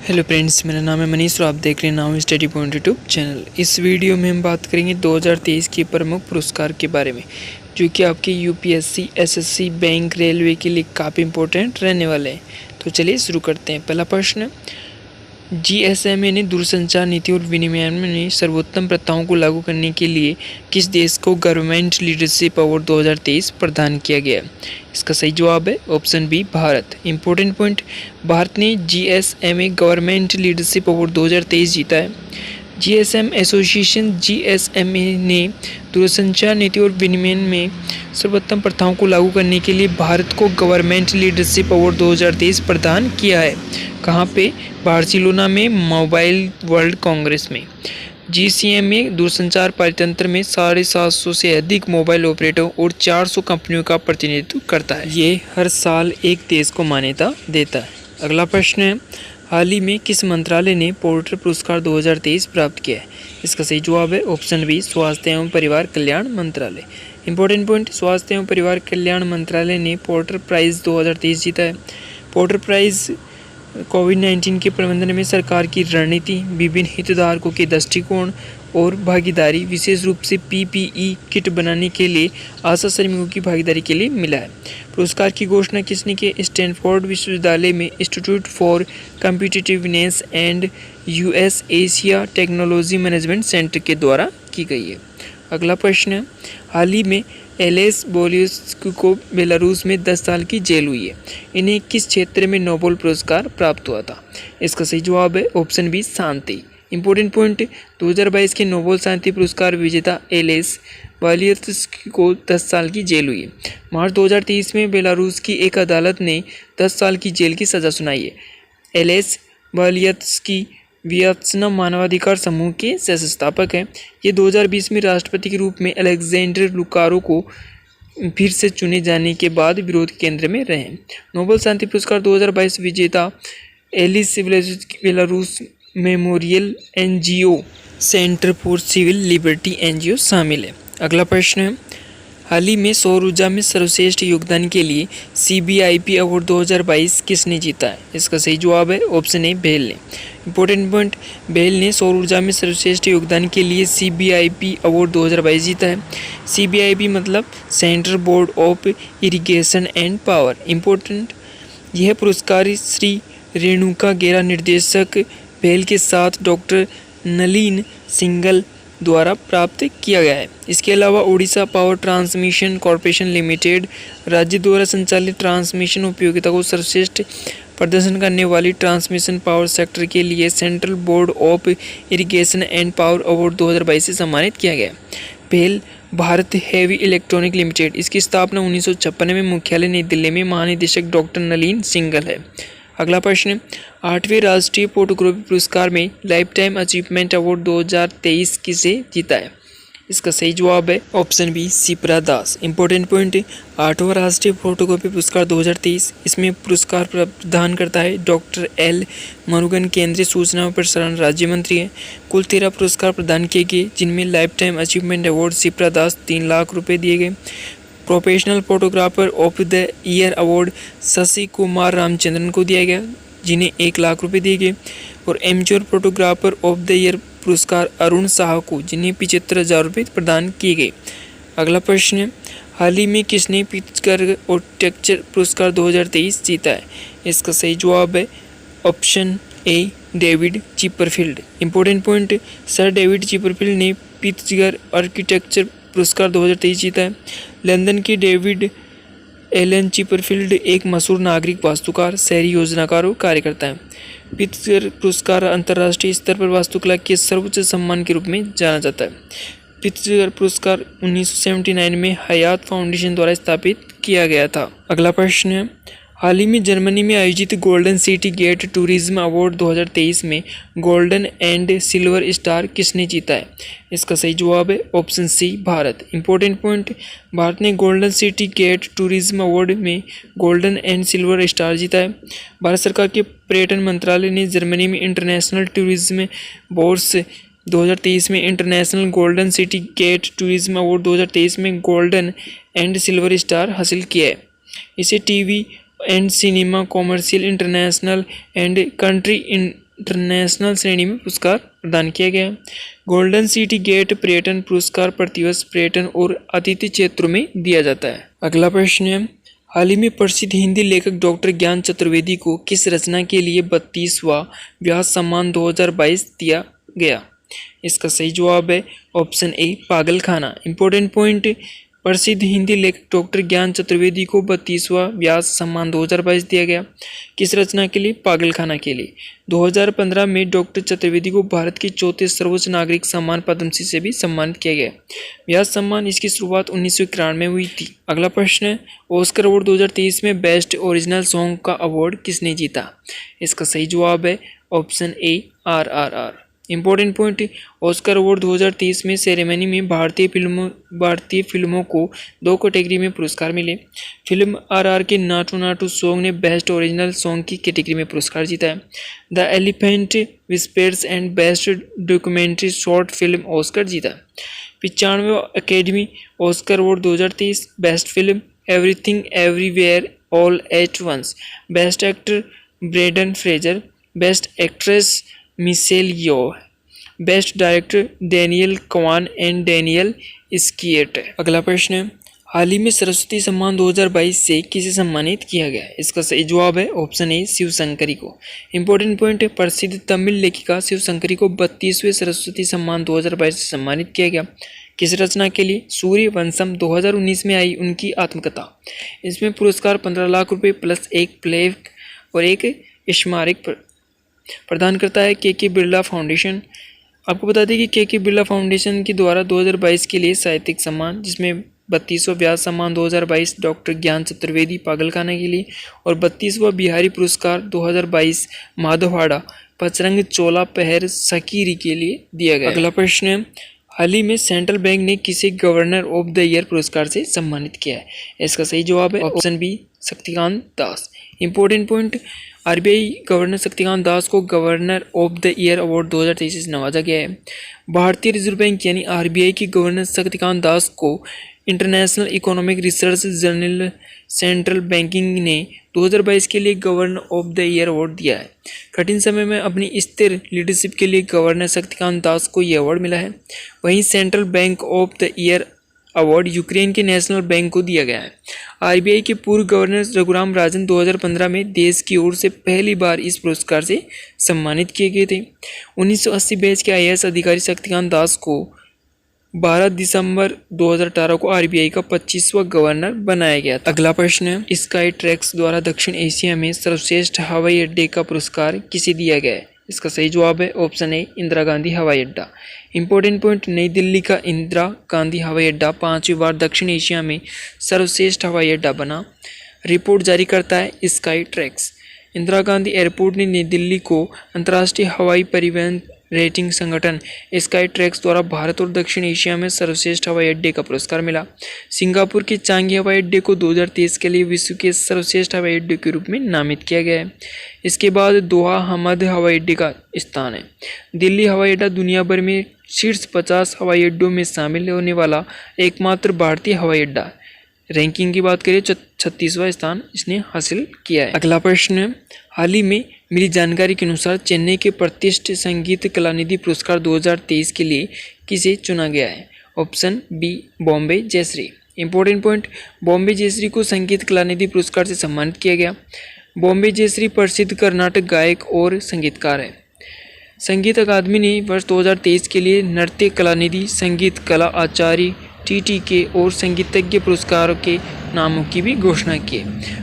Hello friends, मेरा नाम है मनीष और आप देख रहे हैं now study point YouTube channel. इस वीडियो में हम बात करेंगे 2023 के प्रमुख पुरस्कार के बारे में, जो कि आपके यूपीएससी, एसएससी, बैंक, रेलवे के लिए काफ़ी इंपॉर्टेंट रहने वाले हैं। तो चलिए शुरू करते हैं। पहला प्रश्न, जीएसएमए ने दूरसंचार नीति और विनिमय में सर्वोत्तम प्रथाओं को लागू करने के लिए किस देश को गवर्नमेंट लीडरशिप अवार्ड 2023 प्रदान किया गया? इसका सही जवाब है option B, Bharat. Important point, Bharat ने जीएसएमए गवर्नमेंट लीडरशिप अवार्ड 2023 जीता है। जीएसएम एसोसिएशन जीएसएमए ने दूरसंचार नीति और विनिमय में सर्वोत्तम प्रथाओं को लागू करने के लिए भारत को गवर्नमेंट लीडरशिप अवार्ड 2023 प्रदान किया है। कहाँ पे? बार्सिलोना में मोबाइल वर्ल्ड कांग्रेस में। जीसीएमए दूरसंचार परितंत्र में 750 से अधिक मोबाइल ऑपरेटरों और 400 कंपनियों का प्रतिनिधित्व करता है। ये हर साल एक देश को मान्यता देता है। अगला प्रश्न है, हाल ही में किस मंत्रालय ने पोर्टर पुरस्कार 2023 प्राप्त किया है? इसका सही जवाब है ऑप्शन बी, स्वास्थ्य एवं परिवार कल्याण मंत्रालय। इंपॉर्टेंट पॉइंट, स्वास्थ्य एवं परिवार कल्याण मंत्रालय ने पोर्टर प्राइज़ 2023 जीता है। पोर्टर प्राइज़ कोविड-19 के प्रबंधन में सरकार की रणनीति, विभिन्न हितधारकों के दृष्टिकोण और भागीदारी, विशेष रूप से पीपीई किट बनाने के लिए आशा श्रमिकों की भागीदारी के लिए मिला है। पुरस्कार की घोषणा किसने की? स्टैनफोर्ड विश्वविद्यालय में institute for competitiveness and US Asia technology management centre के द्वारा की गई है। अगला प्रश्न है, हाल ही में एलेस बोलियस्की को बेलारूस में 10 साल की जेल हुई है। इन्हें किस क्षेत्र में नोबेल पुरस्कार प्राप्त हुआ था? इसका सही जवाब है ऑप्शन बी, शांति। इंपॉर्टेंट पॉइंट, 2022 के नोबेल शांति पुरस्कार विजेता एलेस बोलियस्की को 10 साल की जेल हुई है। मार्च 2023 में बेलारूस की एक अदालत ने 10 साल की जेल की सज़ा सुनाई है। एलेस बोलियस्की वियत्नाम मानवाधिकार समूह के सह संस्थापक हैं। ये 2020 में राष्ट्रपति के रूप में अलेक्जेंडर लुकारो को फिर से चुने जाने के बाद विरोध के केंद्र में रहे। नोबेल शांति पुरस्कार 2022 विजेता Ales Bialiatski Belarus Memorial NGO center for civil liberties NGO शामिल है। अगला प्रश्न है, हाल ही में सौर ऊर्जा में सर्वश्रेष्ठ योगदान के लिए सीबीआईपी अवार्ड 2022 किसने जीता है? इसका सही जवाब है ऑप्शन ए, बेल ने। इंपॉर्टेंट पॉइंट, बेल ने सौर ऊर्जा में सर्वश्रेष्ठ योगदान के लिए सीबीआईपी अवार्ड 2022 जीता है। सीबीआईपी मतलब central board of irrigation and power. Important, यह पुरस्कार श्री रेणुका गेरा निर्देशक बेल के साथ डॉक्टर नलिन सिंगल द्वारा प्राप्त किया गया है। इसके अलावा Orissa power transmission corporation limited राज्य द्वारा संचालित ट्रांसमिशन उपयोगिता को सर्वश्रेष्ठ प्रदर्शन करने वाली ट्रांसमिशन पावर सेक्टर के लिए central board of irrigation and power award 2022 से सम्मानित किया गया। BHEL Bharat heavy electronic limited, इसकी स्थापना 1956 में, मुख्यालय नई दिल्ली में, महानिदेशक डॉक्टर नलिन सिंगल है। अगला प्रश्न, 8वें राष्ट्रीय फोटोग्राफी पुरस्कार में लाइफ टाइम अचीवमेंट अवार्ड 2023 किसे जीता है? इसका सही जवाब है ऑप्शन बी, शिप्रा दास। इंपॉर्टेंट पॉइंट, 8वां राष्ट्रीय फोटोग्राफी पुरस्कार 2023, इसमें पुरस्कार प्रदान करता है डॉक्टर एल मुरुगन, केंद्रीय सूचना और प्रसारण राज्य मंत्री हैं। कुल 13 पुरस्कार प्रदान किए गए, जिनमें lifetime achievement award Shipra Das 3 lakh रुपये दिए गए। Professional photographer of the year award Shashi Kumar Ramachandran को दिया गया, जिन्हें 1 लाख रुपये दिए गए। और amateur photographer of the year पुरस्कार अरुण साह को, जिन्हें 75,000 रुपये प्रदान किए गए। अगला प्रश्न है, हाल ही में किसने पिट्सबर्ग आर्किटेक्चर पुरस्कार 2023 जीता है? इसका सही जवाब है option A, David Chipperfield. Important point, sir David Chipperfield ने पिट्सबर्ग आर्किटेक्चर पुरस्कार 2023 जीता है। लंदन के डेविड एलन चिपरफील्ड एक मशहूर नागरिक वास्तुकार, शहरी योजनाकार और कार्यकर्ता है। पिट्सबर्ग पुरस्कार अंतर्राष्ट्रीय स्तर पर वास्तुकला के सर्वोच्च सम्मान के रूप में जाना जाता है। पिट्सबर्ग पुरस्कार 1979 में हयात फाउंडेशन द्वारा स्थापित किया गया था। अगला प्रश्न है, हाल ही में जर्मनी में आयोजित golden city gate tourism award 2023 में गोल्डन एंड सिल्वर स्टार किसने जीता है? इसका सही जवाब है option C, Bharat. Important point, Bharat ने golden city gate tourism award में गोल्डन एंड सिल्वर स्टार जीता है। भारत सरकार के पर्यटन मंत्रालय ने जर्मनी में इंटरनेशनल टूरिज्म बोर्ड्स 2023 में international golden city gate tourism award 2023 में गोल्डन एंड सिल्वर स्टार हासिल किया है। इसे TV and cinema commercial international and country international श्रेणी में पुरस्कार प्रदान किया गया। गोल्डन सिटी गेट पर्यटन पुरस्कार प्रतिवर्ष पर्यटन और अतिथि क्षेत्रों में दिया जाता है। अगला प्रश्न है, हाल ही में प्रसिद्ध हिंदी लेखक डॉक्टर ज्ञान चतुर्वेदी को किस रचना के लिए 32वां व्यास सम्मान 2022 दिया गया? इसका सही जवाब है ऑप्शन ए पागलखाना। इंपॉर्टेंट पॉइंट, प्रसिद्ध हिंदी लेखक डॉक्टर ज्ञान चतुर्वेदी को 32वां व्यास सम्मान 2022 दिया गया। किस रचना के लिए? पागलखाना के लिए। 2015 में डॉक्टर चतुर्वेदी को भारत के चौथे सर्वोच्च नागरिक सम्मान पद्मश्री से भी सम्मानित किया गया। व्यास सम्मान इसकी शुरुआत 1991 में हुई थी। अगला प्रश्न है, ऑस्कर अवार्ड 2023 में बेस्ट ओरिजिनल सॉन्ग का अवार्ड किसने जीता? इसका सही जवाब है option A RRR। Important point, Oscar award 2023 में सेरेमनी में भारतीय फिल्मों को 2 कैटेगरी में पुरस्कार मिले। फिल्म RR के नाटू नाटू सॉन्ग ने बेस्ट ओरिजिनल सॉन्ग की कैटेगरी में पुरस्कार जीता है। The elephant whispers and best documentary short film Oscar जीता। 95वां academy Oscar award 2023 best film everything everywhere all at once. Best actor Brendan Fraser. Best actress Michelle Yeoh. Best director Daniel Kwan and Daniel Scheinert. अगला प्रश्न है, हाल ही में सरस्वती सम्मान 2022 से किसे सम्मानित किया गया? इसका सही जवाब है ऑप्शन ए शिवशंकरी को। इंपॉर्टेंट पॉइंट, प्रसिद्ध तमिल लेखिका शिवशंकरी को 32वें सरस्वती सम्मान 2022 से सम्मानित किया गया। किस रचना के लिए? सूर्यवंशम 2019 में आई उनकी आत्मकथा। इसमें पुरस्कार 15 लाख रुपए प्लस एक प्लेक और एक स्मारक प्रदान करता है के बिरला फाउंडेशन। आपको बता दें कि के बिरला फाउंडेशन के द्वारा 2022 के लिए साहित्यिक सम्मान, जिसमें 32वां व्यास सम्मान 2022 डॉक्टर ज्ञान चतुर्वेदी पागलखाना के लिए और 32वां बिहारी पुरस्कार 2022 माधवहाड़ा पचरंग चोला पहर सकीरी के लिए दिया गया। अगला प्रश्न है, हाल ही में सेंट्रल बैंक ने किसे गवर्नर ऑफ द ईयर पुरस्कार से सम्मानित किया है? इसका सही जवाब है option B Shaktikanta Das. Important point, RBI governor Shaktikanta Das को governor of the year award 2023 से नवाजा गया है। भारतीय रिजर्व बैंक यानी RBI के गवर्नर शक्तिकांत दास को international economic research journal central banking ने 2022 के लिए governor of the year award दिया है। कठिन समय में अपनी स्थिर लीडरशिप के लिए गवर्नर शक्तिकांत दास को यह अवार्ड मिला है। वहीं central bank of the year award Ukraine के नेशनल बैंक को दिया गया है। RBI के पूर्व गवर्नर रघुराम राजन 2015 में देश की ओर से पहली बार इस पुरस्कार से सम्मानित किए गए थे। 1980 बैच के IAS अधिकारी शक्तिकांत दास को 12 दिसंबर 2018 को RBI का 25वां गवर्नर बनाया गया था। अगला प्रश्न है, स्काई ट्रैक्स द्वारा दक्षिण एशिया में सर्वश्रेष्ठ हवाई अड्डे का पुरस्कार किसे दिया गया है? इसका सही जवाब है ऑप्शन ए इंदिरा गांधी हवाई अड्डा। इंपॉर्टेंट पॉइंट, नई दिल्ली का इंदिरा गांधी हवाई अड्डा 5वीं बार दक्षिण एशिया में सर्वश्रेष्ठ हवाई अड्डा बना। रिपोर्ट जारी करता है sky tracks. Indira Gandhi airport ने नई दिल्ली को अंतर्राष्ट्रीय हवाई परिवहन रेटिंग संगठन स्काई ट्रैक्स द्वारा भारत और दक्षिण एशिया में सर्वश्रेष्ठ हवाई अड्डे का पुरस्कार मिला। सिंगापुर के चांगी हवाई अड्डे को 2023 के लिए विश्व के सर्वश्रेष्ठ हवाई अड्डे के रूप में नामित किया गया है। इसके बाद दोहा हमद हवाई अड्डे का स्थान है। दिल्ली हवाई अड्डा दुनिया भर में शीर्ष 50 हवाई अड्डों में शामिल होने वाला एकमात्र भारतीय हवाई अड्डा। रैंकिंग की बात करें 36वां स्थान इसने हासिल किया है। अगला प्रश्न है, हाल ही में मिली जानकारी के अनुसार चेन्नई के प्रतिष्ठित संगीत कलानिधि पुरस्कार 2023 के लिए किसे चुना गया है? Option B Bombay Jayashri. Important point, Bombay Jayashri को संगीत कलानिधि पुरस्कार से सम्मानित किया गया। बॉम्बे जयश्री प्रसिद्ध कर्नाटक गायक और संगीतकार है। संगीत अकादमी ने वर्ष 2023 के लिए नृत्य कलानिधि, संगीत कला आचार्य, TTK और संगीतज्ञ पुरस्कारों के नामों की भी घोषणा की।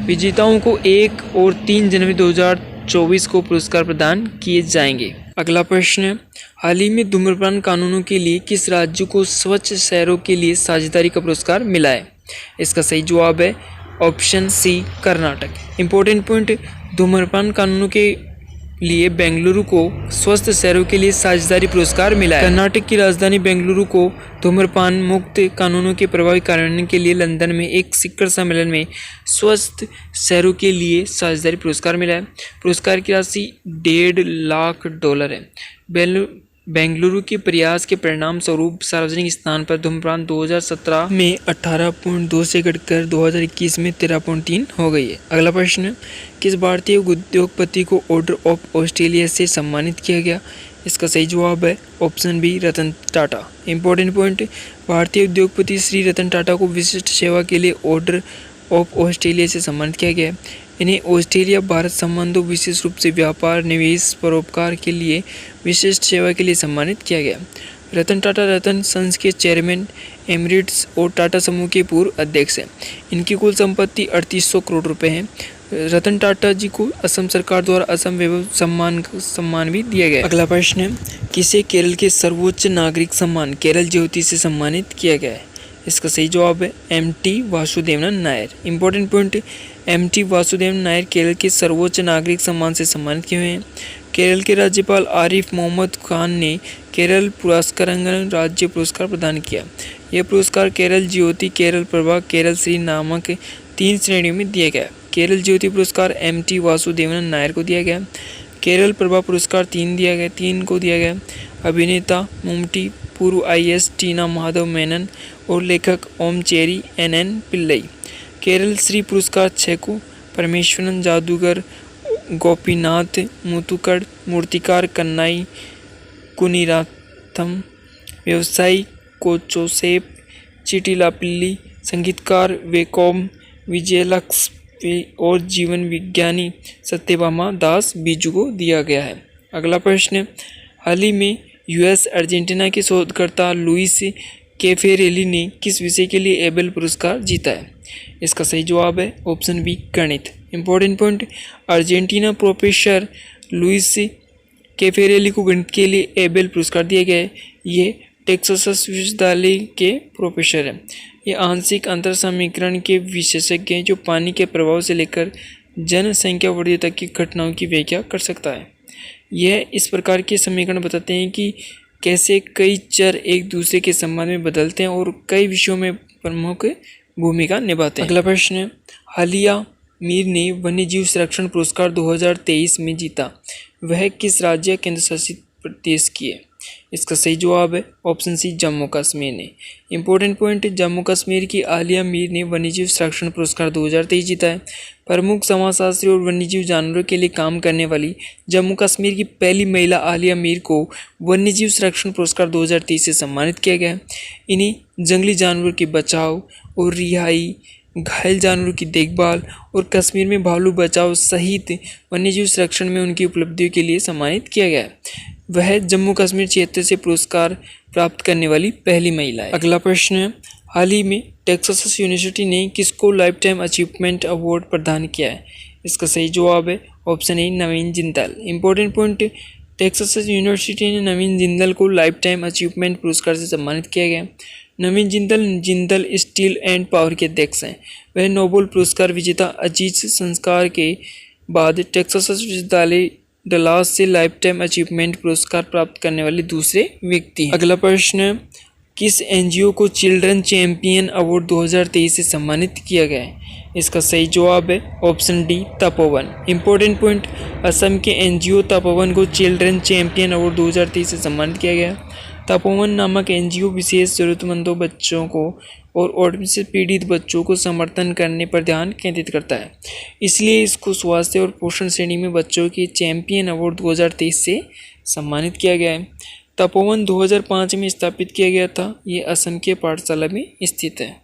विजेताओं को 1 और 3 जनवरी 2024 को पुरस्कार प्रदान किए जाएंगे। अगला प्रश्न है, हाल ही में धूम्रपान कानूनों के लिए किस राज्य को स्वच्छ शहरों के लिए साझेदारी का पुरस्कार मिला है? इसका सही जवाब है option C Karnataka. Important point, धूम्रपान कानूनों के लिए बेंगलुरु को स्वस्थ शहरों के लिए साझेदारी पुरस्कार मिला है। कर्नाटक की राजधानी बेंगलुरु को धूम्रपान मुक्त कानूनों के प्रभावी कार्यान्वयन के लिए लंदन में एक शिखर सम्मेलन में स्वस्थ शहरों के लिए साझेदारी पुरस्कार मिला है। पुरस्कार की राशि $1.5 लाख है। बेंगलुरु के प्रयास के परिणाम स्वरूप सार्वजनिक स्थान पर धूम्रपान 2017 में 18.2 से घटकर 2021 में 13.3 हो गई है। अगला प्रश्न, किस भारतीय उद्योगपति को ऑर्डर ऑफ ऑस्ट्रेलिया से सम्मानित किया गया? इसका सही जवाब है option B, Ratan Tata. Important point, भारतीय उद्योगपति श्री रतन टाटा को विशिष्ट सेवा के लिए ऑर्डर ऑफ ऑस्ट्रेलिया से सम्मानित किया गया। इन्हें ऑस्ट्रेलिया भारत संबंधों, विशेष रूप से व्यापार, निवेश, परोपकार के लिए विशिष्ट सेवा के लिए सम्मानित किया गया। रतन टाटा रतन संघ के चेयरमैन एमिरेट्स और टाटा समूह के पूर्व अध्यक्ष हैं। इनकी कुल संपत्ति 3800 करोड़ रुपए है। रतन टाटा जी को असम सरकार द्वारा असम वैभव सम्मान भी दिया गया। अगला प्रश्न है, किसे केरल के सर्वोच्च नागरिक सम्मान केरल ज्योति से सम्मानित किया गया है? इसका सही जवाब है MT. Vasudevan Nair. Important point, MT. Vasudevan Nair Kerala के सर्वोच्च नागरिक सम्मान से सम्मानित किए हुए हैं। केरल के राज्यपाल आरिफ मोहम्मद खान ने केरल पुरस्कारांगन राज्य पुरस्कार प्रदान किया। यह पुरस्कार केरल ज्योति, केरल प्रभा, केरल श्री नामक 3 श्रेणियों में दिया गया। केरल ज्योति पुरस्कार एम.टी. वासुदेवन नायर को दिया गया। केरल प्रभा पुरस्कार 3 को दिया गया। अभिनेता मम्मूटी, पूर्व आई.ए.एस. टीना माधव मेनन और लेखक ओमचेरी एन.एन. पिल्लई। केरल श्री पुरस्कार 6 को परमेश्वरन, जादूगर गोपीनाथ मुथुकड़, मूर्तिकार कन्नाई कुनीराथम, व्यवसायी कोचोसेप चिटिलापिल्ली, संगीतकार वेकोम विजयलक्ष्मी और जीवन विज्ञानी सत्यभामा दास बीजू को दिया गया है। अगला प्रश्न, हाल ही में यूएस अर्जेंटीना के शोधकर्ता लुइस कैफेरेली ने किस विषय के लिए एबेल पुरस्कार जीता है? इसका सही जवाब है ऑप्शन बी, गणित। Important point, Argentina professor Luis Caffarelli को गणित के लिए एबेल पुरस्कार दिया गया है। ये टेक्सास विश्वविद्यालय के प्रोफेसर हैं। ये आंशिक अंतर समीकरण के विशेषज्ञ हैं जो पानी के प्रभाव से लेकर जनसंख्या वृद्धि तक की घटनाओं की व्याख्या कर सकता है। यह इस प्रकार के समीकरण बताते हैं कि कैसे कई चर एक दूसरे के संबंध में बदलते हैं और कई विषयों में प्रमुख भूमिका निभाते हैं। अगला प्रश्न है, हालिया मीर ने वन्यजीव संरक्षण पुरस्कार 2023 में जीता। वह किस राज्य केंद्र शासित प्रदेश की है? इसका सही जवाब है ऑप्शन सी, जम्मू कश्मीर ने। इंपॉर्टेंट पॉइंट, जम्मू कश्मीर की आलिया मीर ने वन्यजीव संरक्षण पुरस्कार 2023 जीता है। प्रमुख समाजशास्त्री और वन्यजीव जानवरों के लिए काम करने वाली जम्मू कश्मीर की पहली महिला आलिया मीर को वन्यजीव संरक्षण पुरस्कार 2023 से सम्मानित किया गया। इन्हें जंगली जानवरों के बचाव और रिहाई, घायल जानवरों की देखभाल और कश्मीर में भालू बचाव सहित वन्यजीव संरक्षण में उनकी उपलब्धियों के लिए सम्मानित किया गया। वह जम्मू कश्मीर क्षेत्र से पुरस्कार प्राप्त करने वाली पहली महिला है। अगला प्रश्न है, हाल ही में टेक्सास यूनिवर्सिटी ने किसको लाइफ टाइम अचीवमेंट अवार्ड प्रदान किया है? इसका सही जवाब है option A, Naveen Jindal. Important point, Texas university ने नवीन जिंदल को लाइफ टाइम अचीवमेंट पुरस्कार से सम्मानित किया गया। नवीन जिंदल स्टील एंड पावर के अध्यक्ष हैं। वह नोबेल पुरस्कार विजेता अजीज संस्कार के बाद टेक्सास विश्वविद्यालय डलास से लाइफ टाइम अचीवमेंट पुरस्कार प्राप्त करने वाले दूसरे व्यक्ति हैं। अगला प्रश्न, किस एनजीओ को चिल्ड्रन चैंपियन अवार्ड 2023 से सम्मानित किया गया है? इसका सही जवाब है option D, Tapovan. Important point, Assam के एनजीओ तपोवन को चिल्ड्रन चैंपियन अवार्ड 2023 से सम्मानित किया गया। तपोवन नामक एनजीओ विशेष जरूरतमंदों बच्चों को और ऑटिज्म से पीड़ित बच्चों को समर्थन करने पर ध्यान केंद्रित करता है, इसलिए इसको स्वास्थ्य और पोषण श्रेणी में बच्चों के चैंपियन अवार्ड 2023 से सम्मानित किया गया है। तपोवन 2005 में स्थापित किया गया था। ये असम के पाठशाला में स्थित है।